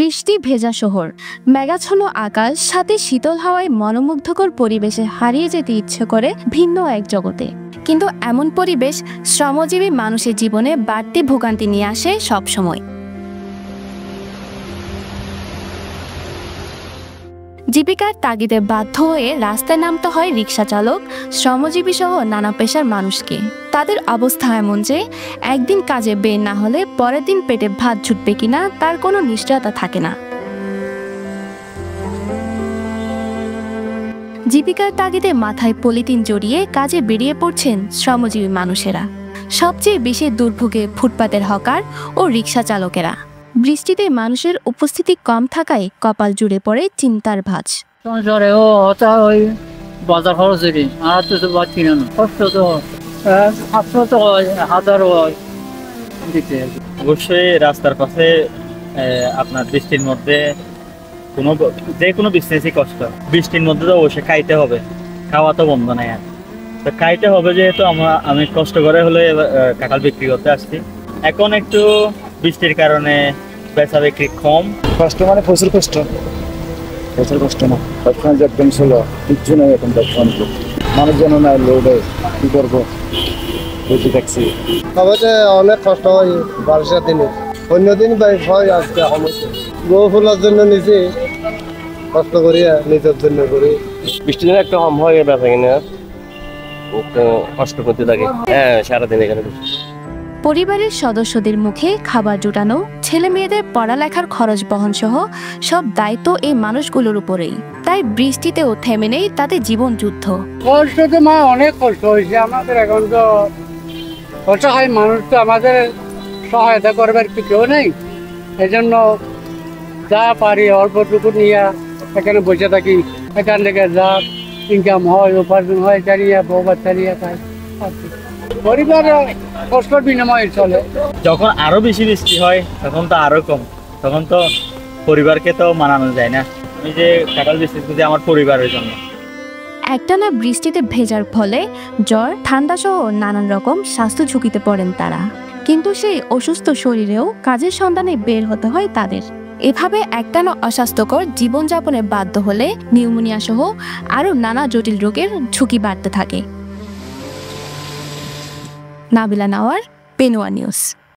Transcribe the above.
বৃষ্টি ভেজা শহর, মেঘাচ্ছন্ন আকাশ, সাথে শীতল হাওয়ায় মনোমুগ্ধকর পরিবেশে হারিয়ে যেতে ইচ্ছে করে ভিন্ন এক জগতে। কিন্তু এমন পরিবেশ শ্রমজীবী মানুষের জীবনে বাড়তি ভোগান্তি নিয়ে আসে সবসময়। জীবিকার তাগিদে বাধ্য হয়ে রাস্তায় নামতে হয় রিক্সা চালক, শ্রমজীবী সহ নানা পেশার মানুষকে। তাদের অবস্থা এমন যে একদিন কাজে বের না হলে পরের দিন পেটে ভাত জুটবে কিনা তার কোনো নিশ্চয়তা থাকে না। জীবিকার তাগিদে মাথায় পলিথিন জড়িয়ে কাজে বেরিয়ে পড়ছেন শ্রমজীবী মানুষেরা। সবচেয়ে বেশি দুর্ভোগে ফুটপাতের হকার ও রিক্সা চালকেরা। বৃষ্টিতে মানুষের উপস্থিতি কম থাকায় কপাল জুড়ে পড়ে চিন্তার ভাঁজ। বাজার খরচ আর তো পাচ্ছি না, কষ্ট তো 700 তো হয়, 1000 হয়। অবশ্যই রাস্তার পাশে আপনার বৃষ্টির মধ্যে যে কোনো বিজনেসই কষ্ট। বৃষ্টির মধ্যে তো অবশ্যই খাইতে হবে, খাওয়া তো বন্ধ নাই। আর তো খাইতে হবে যেহেতু আমি কষ্ট করে হলে কাঁঠাল বিক্রি করতে আসছি। এখন একটু বৃষ্টির কারণে বেচা বিক্রি কম। কষ্ট মানে প্রচুর কষ্ট না, বর্তমান যে একদম ছিল কিচ্ছু নেই এখন। বর্তমান মানুষজন নাই, লোডে কি করবো বুঝতে থাকছি। সবাইতে অনেক কষ্ট হয় বারিশের দিনে, অন্য দিন হয় আজকে গো ফুলার জন্য নিজে কষ্ট করি, নিজের জন্য করি। বৃষ্টির দিনে একটা কম হয় বেচা কিনা, কষ্ট করতে থাকে। হ্যাঁ, সারাদিন এখানে। পরিবারের সদস্যদের মুখে খাবার জোটানো, ছেলে মেয়েদের পড়ালেখার খরচ বহন সহ সব দায়িত্ব এই মানুষগুলোর উপরেই। তাই বৃষ্টিতেও থেমে নেই তাদের জীবন যুদ্ধ। কষ্ট তো অনেক কষ্ট হয়েছে আমাদের। এখন তো অসহায় মানুষ, তো আমাদের সহায়তা করবার কেউ নেই। এই জন্য যা পারি অল্পটুকু নিয়ে এখানে বসে থাকি। এখান থেকে যা ইনকাম হয়, উপার্জন হয়, জানিয়ে বউ বাচ্চা নিয়ে খাই। পরিবার কষ্টের বিনিময়ে চলে। যখন আরো বেশি বৃষ্টি হয় তখন তো আরো কম, তখন তো পরিবারকে তো মানানো যায় না। আমি যে কাঁঠাল বিক্রি করছি আমার পরিবারের জন্য। একটানা বৃষ্টিতে ভেজার ফলে জ্বর, ঠান্ডা সহ নানান রকম স্বাস্থ্য ঝুঁকিতে পড়েন তারা। কিন্তু সেই অসুস্থ শরীরেও কাজের সন্ধানে বের হতে হয় তাদের। এভাবে একটানা অস্বাস্থ্যকর জীবনযাপনে বাধ্য হলে নিউমোনিয়া সহ আরো নানা জটিল রোগের ঝুঁকি বাড়তে থাকে। নাবিলা নাওয়ার, পেনুয়া নিউজ।